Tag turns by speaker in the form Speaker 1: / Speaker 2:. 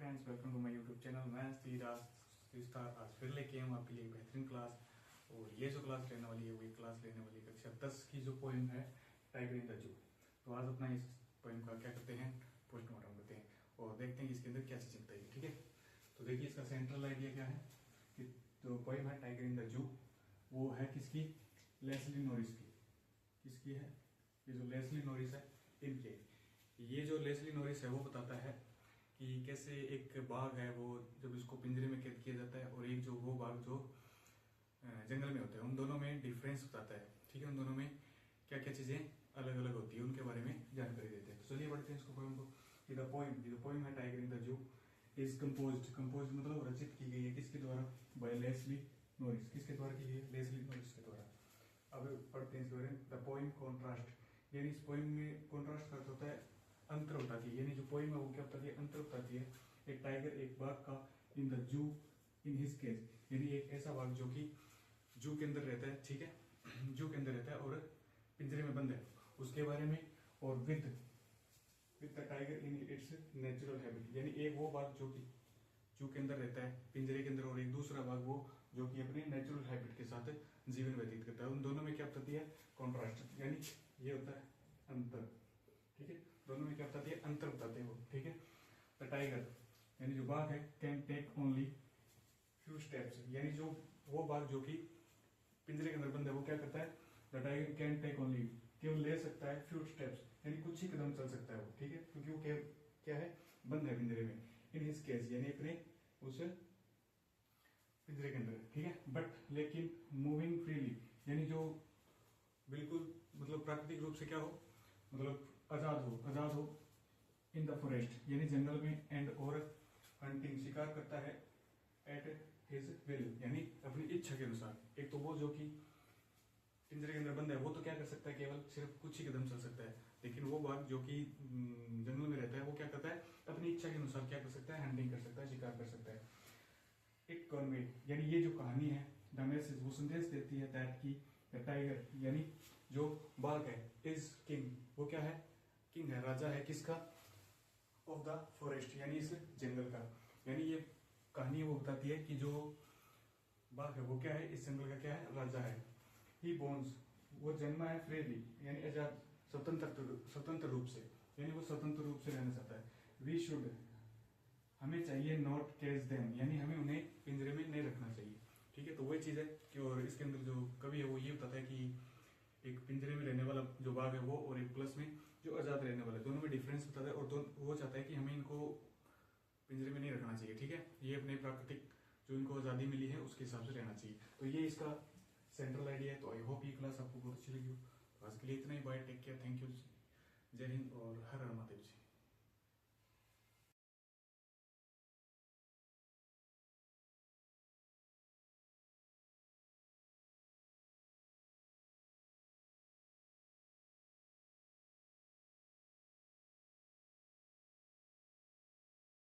Speaker 1: Friends, welcome to my YouTube channel. मैं स्टार आज फिर लेके आऊँ आपके लिए बेहतरीन क्लास। और ये जो क्लास लेने वाली है वो क्लास लेने वाली है कक्षा 10 की जो पोएम है टाइगर इन द जू। तो आज अपना इस पोएम का क्या करते हैं, पोस्टमार्टम करते हैं और देखते हैं कि इसके अंदर क्या चीज बताइए। ठीक है, तो देखिए इसका सेंट्रल आइडिया क्या है कि जो पोएम है टाइगर इन द जू वो है किसकी, लेस्ली नॉरिस की। किसकी है? ये जो लेस्ली नॉरिस है इनके। ये जो लेस्ली नॉरिस है वो बताता है कि कैसे एक बाघ है वो जब इसको पिंजरे में कैद किया जाता है और एक जो वो बाघ जो जंगल में होता है, उन दोनों में डिफरेंस बताता है। ठीक है, उन दोनों में क्या क्या चीजें अलग अलग होती है उनके बारे में जानकारी देते हैं। तो चलिए बढ़ते हैं इसको पोएम को। द पोएम है tiger in the zoo is compose मतलब रचित की गई है किसके द्वारा? By Leslie Norris. किसके द्वारा की गई है? लेस्ली नॉरिस के द्वारा। अब पढ़ते हैं इसके बारे में। द पोएम कॉन्ट्रास्ट, यानी इस पोएम में कॉन्ट्रास्ट का अर्थ होता है अंतर बताती है, यानी जो पोएम है वो क्या बताती है? अंतर बताती है। एक टाइगर, एक बाघ का, इन द जू इन हिज केज, यानी एक ऐसा बाघ जो कि जू के अंदर रहता है। ठीक है, जू के अंदर रहता है और पिंजरे में बंद है, उसके बारे में। और with the tiger in its natural habit, यानी एक वो बाघ जो कि जू के अंदर रहता है पिंजरे के अंदर, और एक दूसरा बाघ वो जो कि अपने नेचुरल हैबिट के साथ जीवन व्यतीत करता है। उन दोनों में क्या बताती है? कॉन्ट्रास्ट, यानी ये होता है अंतर। ठीक है, दोनों में क्या बताती है? अंतर बताते हैं वो। ठीक है, द टाइगर यानी जो बाघ है can take only few steps, यानी जो वो बाघ जो कि पिंजरे के अंदर बंद है वो क्या करता है? The tiger can take only, केवल ले सकता है फ्यू स्टेप्स, यानी कुछ ही कदम चल सकता है वो। ठीक है, क्योंकि वो क्या है? बंद है पिंजरे में। इन हिज केस, यानी अपने उस पिंजरे के अंदर। ठीक है, बट लेकिन मूविंग फ्रीली, यानी जो बिल्कुल मतलब प्राकृतिक रूप से क्या हो, मतलब आजाद हो इन द फॉरेस्ट, यानी जंगल में, एंड और हंटिंग शिकार करता है एट हिज विल, यानी अपनी इच्छा के अनुसार। एक तो वो जो कि पिंजरे के अंदर बंद है वो तो क्या कर सकता है? केवल सिर्फ कुछ ही कदम चल सकता है। लेकिन वो बाघ जो कि जंगल में रहता है वो क्या करता है? अपनी इच्छा के अनुसार क्या कर सकता है? हंटिंग कर सकता है, शिकार कर सकता है। इट कॉन्वे, यानी ये जो कहानी है, द मैसेज वो संदेश देती है दैट की द टाइगर, यानी जो बाघ है, इज किंग, वो क्या है? किंग है, राजा है। किसका? ऑफ द फॉरेस्ट, यानी इस जंगल का। यानी ये कहानी वो बताती है कि जो बाघ है वो क्या है? इस जंगल का क्या है? राजा है। ही बोन्स, वो जन्मा है फ्रीली, यानी आजाद, स्वतंत्र रूप से, यानी वो स्वतंत्र रूप से रहना चाहता है। वी शुड, हमें चाहिए नॉट कैच देम, यानी हमें उन्हें पिंजरे में नहीं रखना चाहिए। ठीक है, तो वही चीज है कि और इसके अंदर जो कवि है वो ये बताता है कि एक पिंजरे में रहने वाला जो बाघ है वो, और एक प्लस में जो आजाद रहने वाला है, दोनों में डिफरेंस बताता है। और वो चाहता है कि हमें इनको पिंजरे में नहीं रखना चाहिए। ठीक है, ये अपने प्राकृतिक जो इनको आजादी मिली है उसके हिसाब से रहना चाहिए। तो ये इसका सेंट्रल आइडिया है। तो आई होप ये क्लास आपको बहुत अच्छी लगी हो। तो आज के लिए इतना ही। Bye, take care, thank you, जय हिंद और हर हर महादेव।